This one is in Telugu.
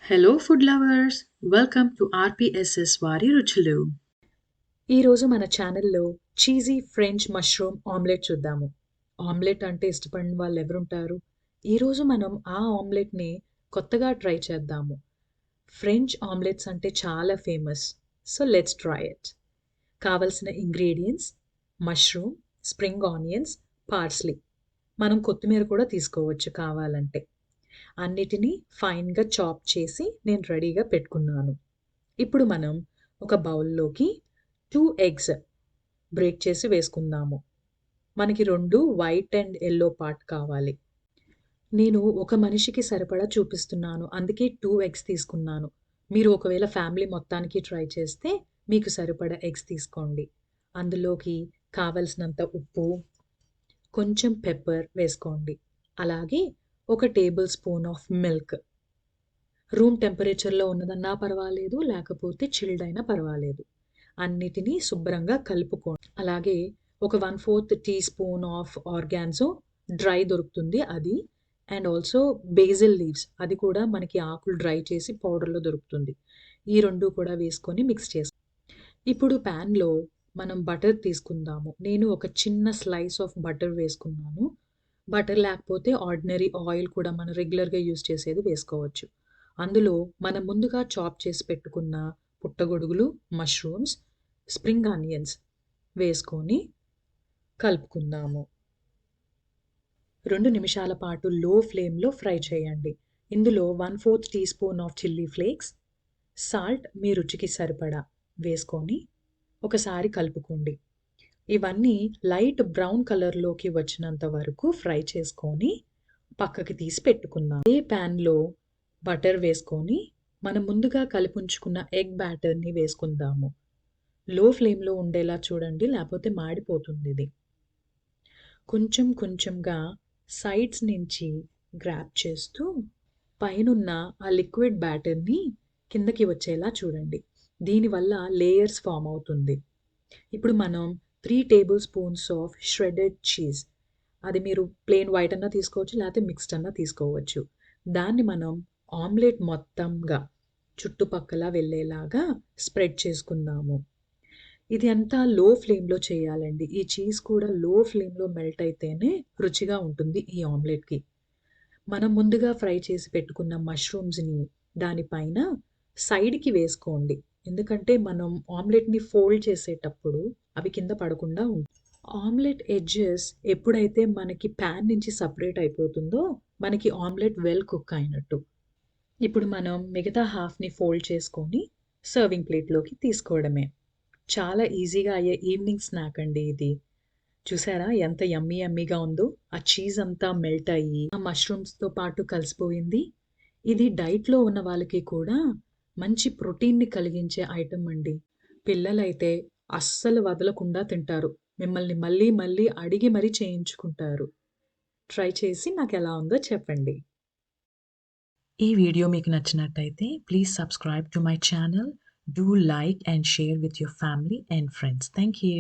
Hello food lovers, welcome to RPSS వారి రుచులు. ఈరోజు మన ఛానల్లో చీజీ ఫ్రెంచ్ మష్రూమ్ ఆమ్లెట్ చూద్దాము. ఆమ్లెట్ అంటే ఇష్టపడిన వాళ్ళు ఎవరుంటారు? ఈరోజు మనం ఆ ఆమ్లెట్ని కొత్తగా ట్రై చేద్దాము. ఫ్రెంచ్ ఆమ్లెట్స్ అంటే చాలా famous. So let's try it. కావలసిన ingredients: mushroom, spring onions, parsley. మనం కొత్తిమీర కూడా తీసుకోవచ్చు కావాలంటే. అన్నిటినీ ఫైన్గా చాప్ చేసి నేను రెడీగా పెట్టుకున్నాను. ఇప్పుడు మనం ఒక బౌల్లోకి 2 ఎగ్స్ బ్రేక్ చేసి వేసుకుందాము. మనకి 2 వైట్ అండ్ యెల్లో పార్ట్ కావాలి. నేను ఒక మనిషికి సరిపడా చూపిస్తున్నాను. అందుకే 2 ఎగ్స్ తీసుకున్నాను. మీరు ఒకవేళ ఫ్యామిలీ మొత్తానికి ట్రై చేస్తే మీకు సరిపడా ఎగ్స్ తీసుకోండి. అందులోకి కావలసినంత ఉప్పు, కొంచెం పెప్పర్ వేసుకోండి. అలాగే ఒక tablespoon of milk. Room టెంపరేచర్‌లో ఉన్నదన్నా పర్వాలేదు, లేకపోతే చిల్డ్ అయినా పర్వాలేదు. అన్నిటినీ శుభ్రంగా కలుపుకోండి. అలాగే ఒక 1/4 టీ స్పూన్ ఆఫ్ ఆర్గాన్జో డ్రై దొరుకుతుంది అది. అండ్ ఆల్సో బేసిల్ లీవ్స్, అది కూడా మనకి ఆకులు డ్రై చేసి పౌడర్‌లో దొరుకుతుంది. ఈ 2 కూడా వేసుకొని మిక్స్ ఇప్పుడు ప్యాన్‌లో మనం బటర్ తీసుకుందాము. నేను ఒక చిన్న స్లైస్ ఆఫ్ బటర్ వేసుకున్నాను. బటర్ లేకపోతే ఆర్డినరీ ఆయిల్ కూడా మనం రెగ్యులర్‌గా యూజ్ చేసేది వేసుకోవచ్చు. అందులో మనం ముందుగా చాప్ చేసి పెట్టుకున్న పుట్టగొడుగులు, మష్రూమ్స్, స్ప్రింగ్ ఆనియన్స్ వేసుకొని కలుపుకుందాము. 2 నిమిషాల పాటు లో ఫ్లేమ్‌లో ఫ్రై చేయండి. ఇందులో 1/4 teaspoon of chilli flakes, salt మీ రుచికి సరిపడా వేసుకొని ఒకసారి కలుపుకోండి. ఇవన్నీ లైట్ బ్రౌన్ కలర్‌లోకి వచ్చినంత వరకు ఫ్రై చేసుకొని పక్కకి తీసి పెట్టుకుందాం. అదే ప్యాన్‌లో బటర్ వేసుకొని మనం ముందుగా కలిపుంచుకున్న ఎగ్ బ్యాటర్‌ని వేసుకుందాము. లో ఫ్లేమ్‌లో ఉండేలా చూడండి, లేకపోతే మాడిపోతుందిది. కొంచెం కొంచెంగా సైడ్స్ నుంచి గ్రాబ్ చేస్తూ పైనున్న ఆ లిక్విడ్ బ్యాటర్‌ని కిందకి వచ్చేలా చూడండి. దీనివల్ల లేయర్స్ ఫార్మ్ అవుతుంది. ఇప్పుడు మనం 3 table spoons of shredded cheese, అది మీరు ప్లెయిన్ వైట్ అన్నా తీసుకోవచ్చు, లేకపోతే మిక్స్డ్ అన్నా తీసుకోవచ్చు. దాన్ని మనం ఆమ్లెట్ మొత్తంగా చుట్టుపక్కల వెళ్ళేలాగా స్ప్రెడ్ చేసుకుందాము. ఇది అంతా లో ఫ్లేమ్‌లో చేయాలండి. ఈ చీజ్ కూడా లో ఫ్లేమ్‌లో మెల్ట్ అయితేనే రుచిగా ఉంటుంది ఈ ఆమ్లెట్‌కి. మనం ముందుగా ఫ్రై చేసి పెట్టుకున్న మష్రూమ్స్‌ని దానిపైన సైడ్‌కి వేసుకోండి. ఎందుకంటే మనం ఆమ్లెట్‌ని ఫోల్డ్ చేసేటప్పుడు అవి కింద పడకుండా ఆమ్లెట్ ఎడ్జెస్ ఎప్పుడైతే మనకి ప్యాన్ నుంచి సెపరేట్ అయిపోతుందో మనకి ఆమ్లెట్ వెల్ కుక్ అయినట్టు. ఇప్పుడు మనం మిగతా హాఫ్‌ని ఫోల్డ్ చేసుకొని సర్వింగ్ ప్లేట్‌లోకి తీసుకోవడమే. చాలా ఈజీగా అయ్యే ఈవినింగ్ స్నాక్ అండి ఇది. చూసారా ఎంత యమ్మీ యమ్మీగా ఉందో? ఆ చీజ్ అంతా మెల్ట్ అయ్యి ఆ మష్రూమ్స్‌తో పాటు కలిసిపోయింది. ఇది డైట్‌లో ఉన్న వాళ్ళకి కూడా మంచి ప్రోటీన్‌ని కలిగించే ఐటెమ్ అండి. పిల్లలైతే అస్సలు వదలకుండా తింటారు. మిమ్మల్ని మళ్ళీ మళ్ళీ అడిగి మరీ చేయించుకుంటారు. ట్రై చేసి నాకెలా ఉందో చెప్పండి. ఈ వీడియో మీకు నచ్చినట్టయితే please subscribe to my channel. Do like and share with your family and friends. Thank you.